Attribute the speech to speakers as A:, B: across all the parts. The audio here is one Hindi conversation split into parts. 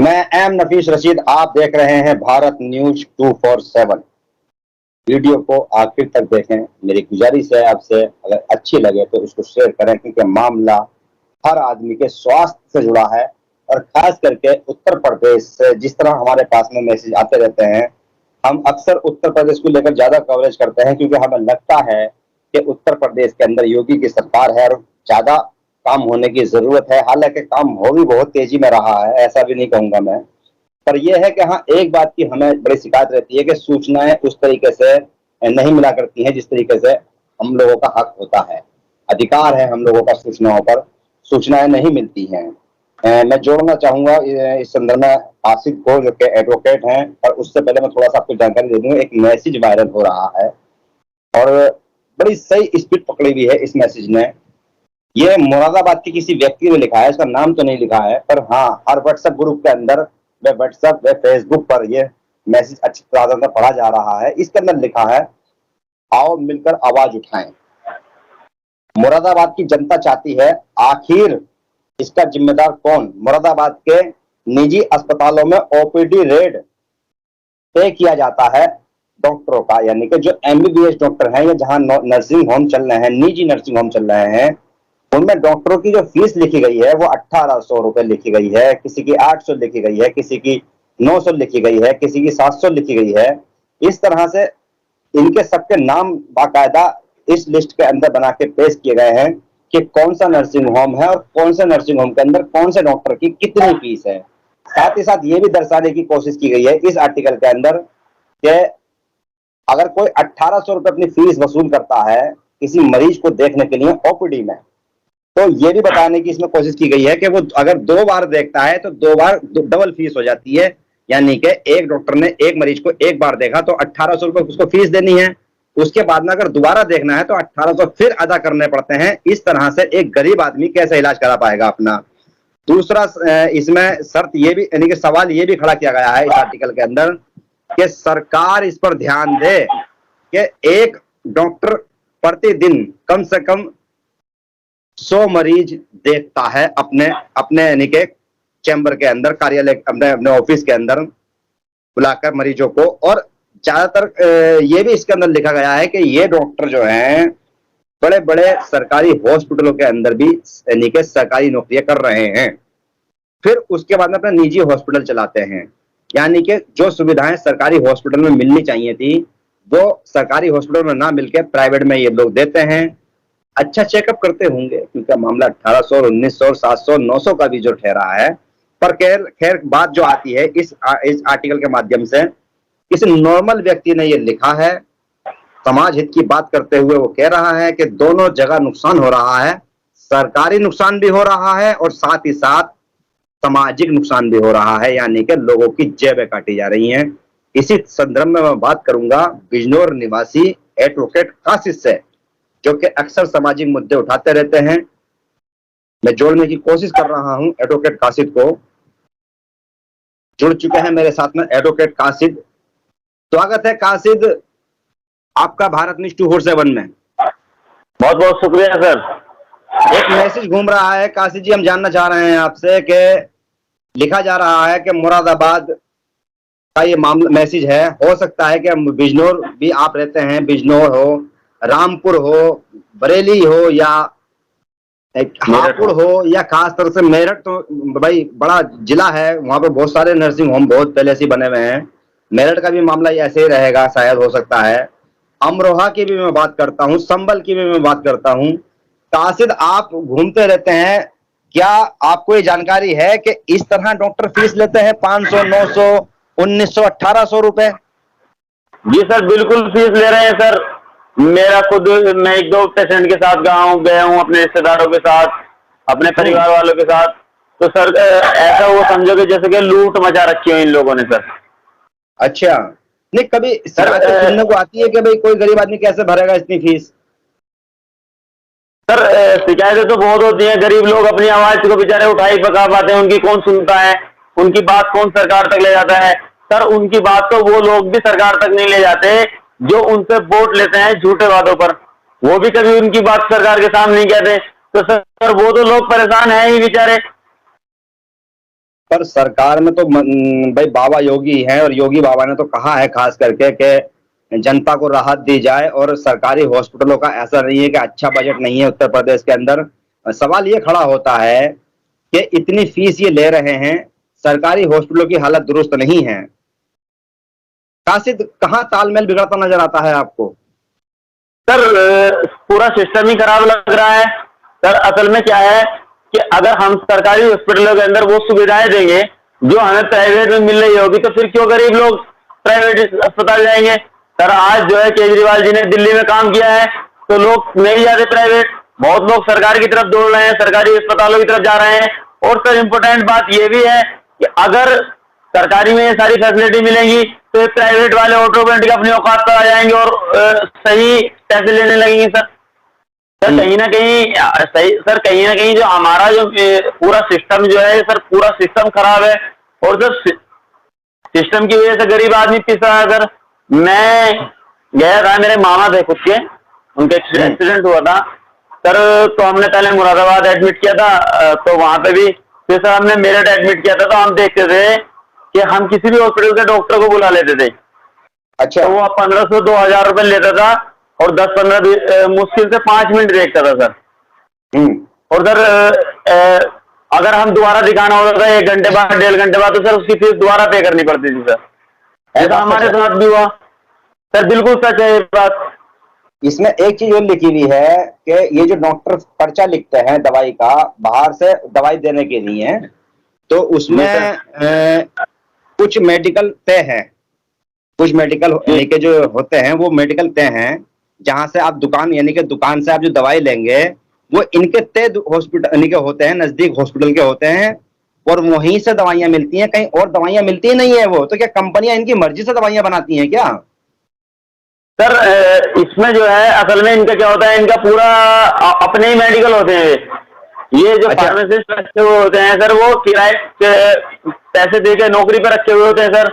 A: मैं एम नफीस रशीद, आप देख रहे हैं भारत न्यूज 247। वीडियो को आखिर तक देखें। मेरी गुजारिश है आपसे, अगर अच्छी लगे तो इसको शेयर करें, क्योंकि मामला हर आदमी के स्वास्थ्य से जुड़ा है। और खास करके उत्तर प्रदेश से जिस तरह हमारे पास में मैसेज आते रहते हैं, हम अक्सर उत्तर प्रदेश को लेकर ज्यादा कवरेज करते हैं, क्योंकि हमें लगता है कि उत्तर प्रदेश के अंदर योगी की सरकार है और ज्यादा काम होने की जरूरत है। हालांकि काम हो भी बहुत तेजी में रहा है, ऐसा भी नहीं कहूंगा मैं। पर यह है कि हाँ, एक बात की हमें बड़ी शिकायत रहती है कि सूचनाएं उस तरीके से नहीं मिला करती हैं जिस तरीके से हम लोगों का हक होता है। अधिकार है हम लोगों का सूचनाओं पर, सूचनाएं नहीं मिलती हैं। मैं जोड़ना चाहूंगा इस संदर्भ में आसिफ को, जो कि एडवोकेट हैं। और उससे पहले मैं थोड़ा सा आपको जानकारी दे दूं। एक मैसेज वायरल हो रहा है और बड़ी सही स्पीड पकड़ी हुई है इस मैसेज ने। ये मुरादाबाद के किसी व्यक्ति ने लिखा है, इसका नाम तो नहीं लिखा है, पर हाँ, हर व्हाट्सएप ग्रुप के अंदर, वे व्हाट्सएप वे फेसबुक पर ये मैसेज अच्छी तरह से पढ़ा जा रहा है। इसके अंदर लिखा है, आओ मिलकर आवाज उठाएं। मुरादाबाद की जनता चाहती है, आखिर इसका जिम्मेदार कौन? मुरादाबाद के निजी अस्पतालों में ओपीडी रेड तय किया जाता है डॉक्टरों का, यानी कि जो एमबीबीएस डॉक्टर हैं या जहां नर्सिंग होम चल रहे हैं, निजी नर्सिंग होम चल रहे हैं, उनमें डॉक्टरों की जो फीस लिखी गई है वो 1800 रुपए लिखी गई है, किसी की 800 लिखी गई है, किसी की 900 लिखी गई है, किसी की 700 लिखी गई है। इस तरह से इनके सबके नाम बाकायदा इस लिस्ट के अंदर बना के पेश किए गए हैं कि कौन सा नर्सिंग होम है और कौन से नर्सिंग होम के अंदर कौन से डॉक्टर की कितनी फीस है। साथ ही साथ ये भी दर्शाने की कोशिश की गई है इस आर्टिकल के अंदर कि अगर कोई 1800 रुपए अपनी फीस वसूल करता है किसी मरीज को देखने के लिए ओपीडी में, तो ये भी बताने की इसमें कोशिश की गई है कि वो अगर 2 बार देखता है तो 2 बार डबल फीस हो जाती है। यानी कि एक डॉक्टर ने एक मरीज को एक बार देखा तो 1800 रुपए उसको फीस देनी है। उसके बाद में अगर दोबारा देखना है तो 1800 फिर अदा करने पड़ते हैं। इस तरह से एक गरीब आदमी कैसे इलाज करा पाएगा अपना? दूसरा, इसमें शर्त ये भी, यानी कि सवाल ये भी खड़ा किया गया है इस आर्टिकल के अंदर कि सरकार इस पर ध्यान दे कि एक डॉक्टर प्रतिदिन कम से कम 100 मरीज देखता है अपने अपने यानी के चैम्बर के अंदर, कार्यालय, अपने अपने ऑफिस के अंदर बुलाकर मरीजों को। और ज्यादातर ये भी इसके अंदर लिखा गया है कि ये डॉक्टर जो हैं बड़े बड़े सरकारी हॉस्पिटलों के अंदर भी यानी के सरकारी नौकरियां कर रहे हैं, फिर उसके बाद में अपना निजी हॉस्पिटल चलाते हैं। यानी कि जो सुविधाएं सरकारी हॉस्पिटल में मिलनी चाहिए थी वो सरकारी हॉस्पिटल में ना मिलकर प्राइवेट में ये लोग देते हैं। अच्छा चेकअप करते होंगे, क्योंकि मामला 1800, 1900, 700, 900 का भी जो ठहरा है। पर खैर बात जो आती है इस आर्टिकल के माध्यम से, किसी नॉर्मल व्यक्ति ने ये लिखा है, समाज हित की बात करते हुए वो कह रहा है कि दोनों जगह नुकसान हो रहा है, सरकारी नुकसान भी हो रहा है और साथ ही साथ सामाजिक नुकसान भी हो रहा है, यानी कि लोगों की जेबें काटी जा रही हैं। इसी संदर्भ में मैं बात करूंगा बिजनौर निवासी एडवोकेट कासिद से, जो कि अक्सर सामाजिक मुद्दे उठाते रहते हैं। मैं जोड़ने की कोशिश कर रहा हूं एडवोकेट कासिद को। जुड़ चुके हैं मेरे साथ में एडवोकेट कासिद। स्वागत है कासिद आपका भारत न्यूज 247 में।
B: बहुत बहुत शुक्रिया सर।
A: एक मैसेज घूम रहा है कासिद जी, हम जानना चाह रहे हैं आपसे कि लिखा जा रहा है कि मुरादाबाद का ये मामला मैसेज है। हो सकता है कि बिजनौर भी आप रहते हैं, बिजनौर हो, रामपुर हो, बरेली हो या हापुड़ हो या खास तरह से मेरठ, तो भाई बड़ा जिला है, वहां पर बहुत सारे नर्सिंग होम बहुत पहले से बने हुए हैं। मेरठ का भी मामला ऐसे ही रहेगा शायद, हो सकता है। अमरोहा की भी मैं बात करता हूँ, संभल की भी मैं बात करता हूँ। कासिद, आप घूमते रहते हैं, क्या आपको ये जानकारी है कि इस तरह डॉक्टर फीस लेते हैं 500, 900, 1900, 1800 रुपए?
B: जी सर, बिल्कुल फीस ले रहे हैं सर। मेरा खुद, मैं 1-2 पेशेंट के साथ गया हूँ अपने रिश्तेदारों के साथ, अपने परिवार वालों के साथ। तो सर ऐसा वो समझो कि जैसे कि लूट मचा रखी है इन लोगों ने सर।
A: अच्छा, नहीं कभी शिकायत सुनने को आती है कि भाई कोई गरीब आदमी कैसे भरेगा इतनी फीस?
B: सर शिकायतें तो बहुत होती हैं। गरीब लोग अपनी आवाज को बेचारे उठा ही पका पाते हैं, उनकी कौन सुनता है, उनकी बात कौन सरकार तक ले जाता है? सर उनकी बात तो वो लोग भी सरकार तक नहीं ले जाते जो उनसे वोट लेते हैं झूठे वादों पर। वो भी कभी उनकी बात सरकार के सामने नहीं कहते। तो सर वो तो लोग परेशान हैं ही बेचारे।
A: पर सरकार में तो भाई बाबा योगी हैं, और योगी बाबा ने तो कहा है खास करके कि जनता को राहत दी जाए, और सरकारी हॉस्पिटलों का ऐसा नहीं है कि अच्छा बजट नहीं है उत्तर प्रदेश के अंदर। सवाल ये खड़ा होता है कि इतनी फीस ये ले रहे हैं, सरकारी हॉस्पिटलों की हालत दुरुस्त नहीं है। कासिद, कहाँ तालमेल बिगड़ता नजर आता है आपको?
B: सर पूरा सिस्टम ही खराब लग रहा है। सर असल में क्या है कि अगर हम सरकारी हॉस्पिटलों के अंदर वो सुविधाएं देंगे जो हमें प्राइवेट में मिल रही होगी, तो फिर क्यों गरीब लोग प्राइवेट अस्पताल जाएंगे? सर आज जो है केजरीवाल जी ने दिल्ली में काम किया है तो लोग नहीं जाते प्राइवेट, बहुत लोग सरकार की तरफ दौड़ रहे हैं, सरकारी अस्पतालों की तरफ जा रहे हैं। और सर इम्पोर्टेंट बात यह भी है कि अगर सरकारी में ये सारी फैसिलिटी मिलेंगी तो प्राइवेट वाले ऑटोमेटिक अपनी औकात पर आ जाएंगे और सही पैसे लेने लगेंगे। सर कहीं ना कहीं सही, सर कहीं ना कहीं जो हमारा जो पूरा सिस्टम जो है सर, पूरा सिस्टम खराब है। और सर सिस्टम की वजह से गरीब आदमी पिस रहा है। सर मैं गया था, मेरे मामा थे खुद के, उनके एक्सीडेंट हुआ था सर, तो हमने पहले मुरादाबाद एडमिट किया था, तो वहां पे भी फिर सर हमने मेरठ एडमिट किया था। तो हम देखते थे कि हम किसी भी हॉस्पिटल के डॉक्टर को बुला लेते थे।
A: अच्छा।
B: तो वो 1500-2000 रुपए लेता था और 10-15 मुश्किल से 5 मिनट देखता था सर। और सर अगर हम दोबारा दिखाना होता था 1 घंटे बाद, 1.5 घंटे बाद, तो सर उसकी फीस दोबारा पे करनी पड़ती थी सर। ऐसा हमारे साथ भी हुआ सर, बिल्कुल सच है ये बात।
A: इसमें एक चीज और लिखी हुई है कि ये जो डॉक्टर पर्चा लिखते हैं दवाई का, बाहर से दवाई देने के लिए, तो उसमें कुछ मेडिकल तय है, कुछ मेडिकल यानी कि जो होते हैं वो मेडिकल तय हैं, जहां से आप दुकान यानी कि दुकान से आप जो दवाई लेंगे वो इनके तय हॉस्पिटल यानी के होते हैं, नजदीक हॉस्पिटल के होते हैं, और वहीं से दवाइयां मिलती हैं, कहीं और दवाइयां मिलती ही नहीं है। वो तो क्या कंपनियां इनकी मर्जी से दवाइयां बनाती हैं क्या?
B: सर इसमें जो है असल में इनका क्या होता है, इनका पूरा अपने ही मेडिकल होते हैं। ये जो फार्मासिस्ट रखे हुए होते हैं सर, वो किराए पैसे देके नौकरी पर रखे हुए होते हैं सर,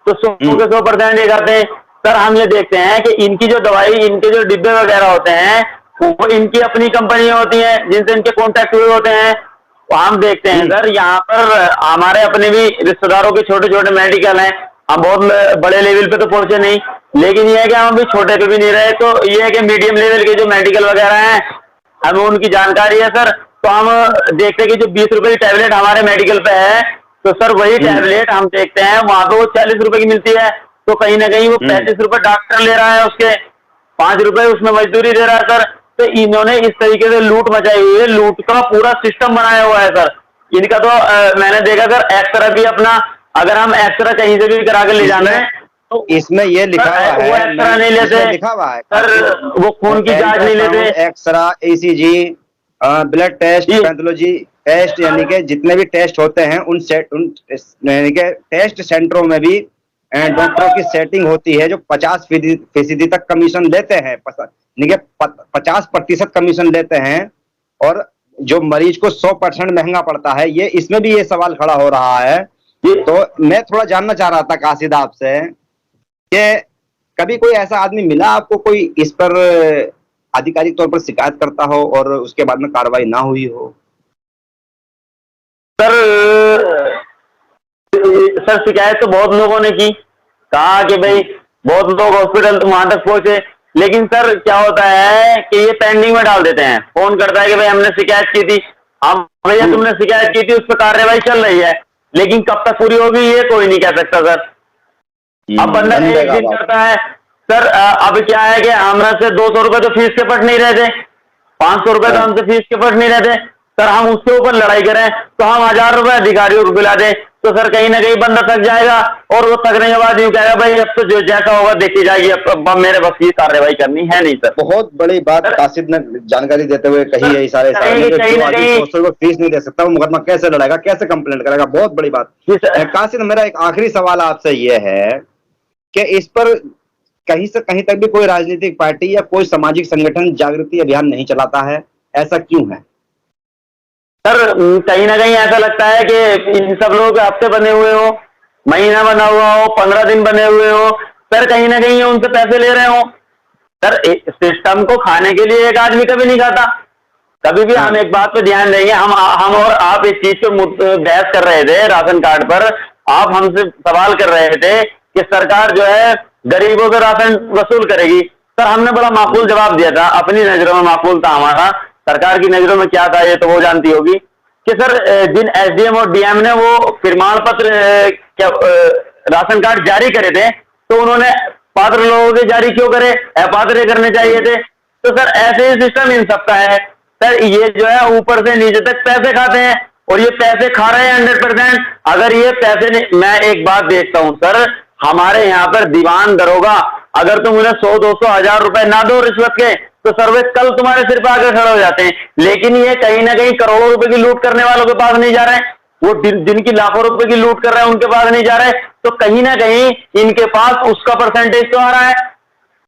B: तो 100% ये करते हैं। सर हम ये देखते हैं कि इनकी जो दवाई, इनके जो डिब्बे वगैरह होते हैं, वो इनकी अपनी कंपनियां होती हैं जिनसे इनके कॉन्टैक्ट हुए होते हैं। तो हम देखते हैं सर यहाँ पर हमारे अपने भी रिश्तेदारों के छोटे छोटे मेडिकल हैं। हम बहुत बड़े लेवल पे तो पहुंचे नहीं, लेकिन ये है कि हम अभी छोटे पे भी नहीं रहे, तो ये है कि मीडियम लेवल के जो मेडिकल वगैरह हैं हमें उनकी जानकारी है सर। तो हम देखते हैं कि जो 20 रुपए की टैबलेट हमारे मेडिकल पे है, तो सर वही टैबलेट हम देखते हैं वहां पे वो 40 रुपए की मिलती है। तो कहीं ना कहीं वो 35 रुपए डॉक्टर ले रहा है, उसके 5 रुपए उसमें मजदूरी दे रहा है सर। तो इन्होंने इस तरीके से लूट मचाई हुई है, लूट का पूरा सिस्टम बनाया हुआ है सर इनका। तो मैंने देखा सर एक्सरा भी अपना, अगर हम एक्सरा कहीं से भी करा के ले जाना है तो
A: इसमें ये लिखा हुआ है,
B: वो एक्सरा नहीं लेते,
A: लिखा हुआ है
B: सर वो खून की जांच नहीं लेते,
A: X-ray, ECG, blood test, pathology test, यानी कि जितने भी टेस्ट होते हैं उन यानी कि टेस्ट सेंटरों में भी डॉक्टरों की सेटिंग होती है जो 50% तक कमीशन लेते हैं, यानी कि 50% कमीशन लेते हैं, और जो मरीज को 100% महंगा पड़ता है। ये इसमें भी ये सवाल खड़ा हो रहा है। तो मैं थोड़ा जानना चाह रहा था कासिद आपसे कि कभी कोई ऐसा आदमी मिला आपको, कोई इस पर आधिकारिक तौर पर शिकायत करता हो और उसके बाद में कार्रवाई ना हुई हो?
B: सर शिकायत तो बहुत लोगों ने की, कहा कि भाई बहुत लोग हॉस्पिटल वहां तक पहुंचे, लेकिन सर क्या होता है कि ये पेंडिंग में डाल देते हैं। फोन करता है कि भाई हमने शिकायत की थी, हम भैया तुमने शिकायत की थी, उस पर कार्रवाई चल रही है, लेकिन कब तक पूरी होगी ये कोई नहीं कह सकता सर। अब बंदा एक दिन करता है सर, अब क्या है कि हमरा से 200 रुपए तो फीस के पट नहीं रहे थे, 500 रुपए तो हमसे फीस के पट नहीं रहे थे सर। हम उसके ऊपर लड़ाई करें तो हम 1000 रुपए अधिकारियों को दिला दें, तो सर कहीं ना कहीं बंदा थक जाएगा, और वो थकने के बाद यूं कहेगा भाई अब तो जो जैसा होगा देखी जाएगी, अब मेरे बस ये कार्रवाई करनी है नहीं सर।
A: बहुत बड़ी बात कासिद ने जानकारी देते हुए कही है। सारे 200 रुपए फीस नहीं दे सकता, वो मुकदमा कैसे लड़ाएगा, कैसे कंप्लेंट करेगा? बहुत बड़ी बात। कासिद, मेरा एक आखिरी सवाल आपसे ये है कि इस पर कहीं से कहीं तक भी कोई राजनीतिक पार्टी या कोई सामाजिक संगठन जागृति अभियान नहीं चलाता है, ऐसा क्यों है?
B: सर कहीं ना कहीं ऐसा लगता है कि इन सब लोगों के हफ्ते बने हुए हो, महीना बना हुआ हो, 15 दिन बने हुए हो सर, कहीं ना कहीं उनसे पैसे ले रहे हो सर। सिस्टम को खाने के लिए एक आदमी कभी नहीं खाता कभी भी हम एक बात पे ध्यान देंगे, हम और आप इस चीज पे बहस कर रहे थे राशन कार्ड पर। आप हमसे सवाल कर रहे थे कि सरकार जो है गरीबों से राशन वसूल करेगी। सर हमने बड़ा माकूल जवाब दिया था, अपनी नजरों में माकूल था हमारा, सरकार की नजरों में क्या था ये तो वो जानती होगी, कि सर जिन एसडीएम और डीएम ने वो प्रमाण पत्र राशन कार्ड जारी करे थे, तो उन्होंने पात्र लोगों के जारी क्यों करे, अपात्र करने चाहिए थे। तो सर ऐसे ही सिस्टम इन सबका है सर, ये जो है ऊपर से नीचे तक पैसे खाते हैं और ये पैसे खा रहे हैं 100%। अगर ये पैसे नहीं, मैं एक बात देखता हूं सर, हमारे यहाँ पर दीवान दरोगा, अगर तुम उन्हें 100, 200, 1000 रुपए ना दो रिश्वत के, तो सर्वे कल तुम्हारे सिर पर आकर खड़े हो जाते हैं। लेकिन ये कहीं ना कहीं करोड़ों रुपए की लूट करने वालों के पास नहीं जा रहे हैं, वो दिन की लाखों रुपए की लूट कर रहे हैं उनके पास नहीं जा रहे, तो कहीं ना कहीं इनके पास उसका परसेंटेज तो आ रहा है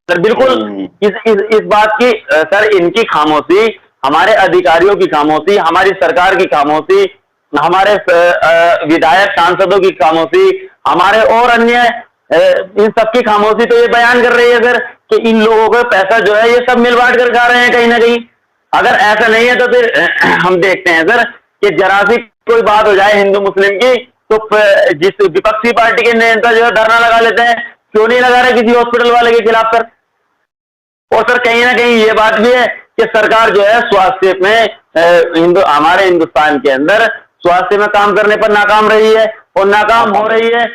B: सर। बिल्कुल इस बात की सर, इनकी खामोशी, हमारे अधिकारियों की खामोशी, हमारी सरकार की खामोशी, हमारे विधायक सांसदों की खामोशी, हमारे और अन्य इन सबकी खामोशी तो ये बयान कर रही है सर कि इन लोगों का पैसा जो है ये सब मिल बांट कर खा रहे हैं कहीं ना कहीं। अगर ऐसा नहीं है तो फिर हम देखते हैं सर कि जरा सी कोई बात हो जाए हिंदू मुस्लिम की, तो जिस विपक्षी पार्टी के नेता जो है धरना लगा लेते हैं, क्यों नहीं लगा रहे किसी हॉस्पिटल वाले के खिलाफ सर। और सर कहीं ना कहीं ये बात भी है कि सरकार जो है स्वास्थ्य में हमारे हिंदुस्तान के अंदर स्वास्थ्य में काम करने पर नाकाम रही है और नाकाम हो रही है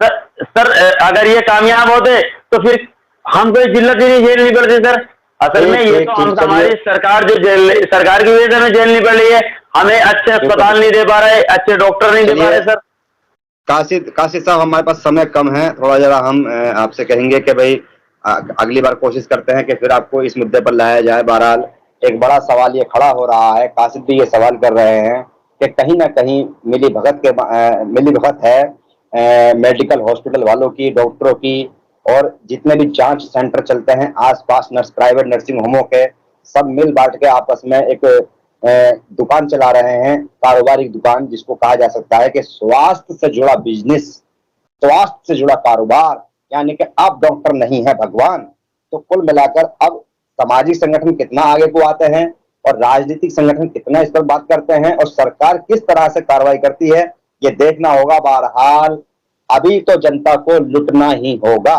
B: सर। अगर ये कामयाब होते तो फिर हम कोई जिल्लत ही नहीं झेलनी पड़ती सर। असल में ये तो हम हमारी सरकार जो सरकार की वजह से हमें झेलनी पड़ रही है, हमें अच्छे अस्पताल नहीं दे पा रहे, अच्छे डॉक्टर नहीं दे पा रहे सर।
A: कासिद साहब, हमारे पास समय कम है, थोड़ा जरा हम आपसे कहेंगे कि भाई अगली बार कोशिश करते हैं कि फिर आपको इस मुद्दे पर लाया जाए। बहरहाल एक बड़ा सवाल ये खड़ा हो रहा है, कासिद भी ये सवाल कर रहे हैं कि कहीं ना कहीं मिली भगत है मेडिकल हॉस्पिटल वालों की, डॉक्टरों की, और जितने भी जांच सेंटर चलते हैं आसपास प्राइवेट नर्सिंग होमों के, सब मिल बांट के आपस में एक दुकान चला रहे हैं, कारोबारी दुकान जिसको कहा जा सकता है कि स्वास्थ्य से जुड़ा बिजनेस, स्वास्थ्य से जुड़ा कारोबार, यानी कि अब डॉक्टर नहीं है भगवान। तो कुल मिलाकर अब सामाजिक संगठन कितना आगे को आते हैं और राजनीतिक संगठन कितना इस पर बात करते हैं और सरकार किस तरह से कार्रवाई करती है, ये देखना होगा। बहरहाल अभी तो जनता को लुटना ही होगा,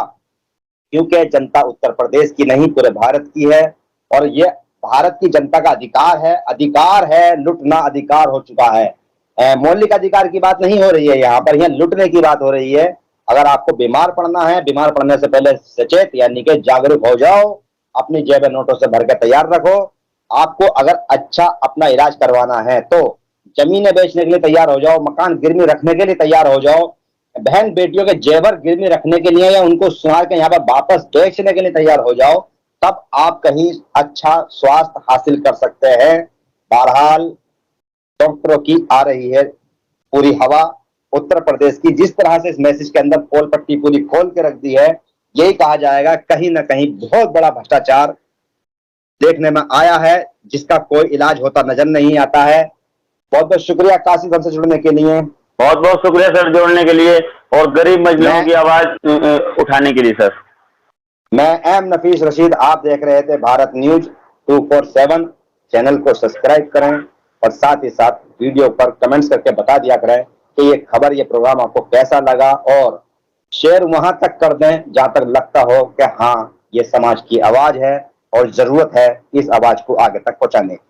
A: क्योंकि जनता उत्तर प्रदेश की नहीं पूरे भारत की है और ये भारत की जनता का अधिकार है लुटना, अधिकार हो चुका है। मौलिक अधिकार की बात नहीं हो रही है यहाँ पर, यहाँ लुटने की बात हो रही है। अगर आपको बीमार पड़ना है, बीमार पड़ने से पहले सचेत यानी कि जागरूक हो जाओ, अपनी जेब नोटों से भर के तैयार रखो। आपको अगर अच्छा अपना इलाज करवाना है तो जमीनें बेचने के लिए तैयार हो जाओ, मकान गिरवी रखने के लिए तैयार हो जाओ, बहन बेटियों के जेवर गिरवी रखने के लिए या उनको सुनार के यहाँ पर वापस बेचने के लिए तैयार हो जाओ, तब आप कहीं अच्छा स्वास्थ्य हासिल कर सकते हैं। बहरहाल डॉक्टरों की आ रही है पूरी हवा उत्तर प्रदेश की, जिस तरह से इस मैसेज के अंदर पोल पट्टी पूरी खोल के रख दी है, यही कहा जाएगा कहीं ना कहीं बहुत बड़ा भ्रष्टाचार देखने में आया है, जिसका कोई इलाज होता नजर नहीं आता है। बहुत बहुत शुक्रिया कासिद हमसे जुड़ने के लिए।
B: बहुत बहुत शुक्रिया सर जोड़ने के लिए और गरीब मजलूमों की आवाज उठाने के लिए सर।
A: मैं एम नफीस रशीद, आप देख रहे थे भारत न्यूज 247। चैनल को सब्सक्राइब करें और साथ ही साथ वीडियो पर कमेंट्स करके बता दिया करें कि ये खबर, ये प्रोग्राम आपको कैसा लगा, और शेयर वहां तक कर दें जहां तक लगता हो कि हाँ ये समाज की आवाज है और जरूरत है इस आवाज को आगे तक पहुंचाने की।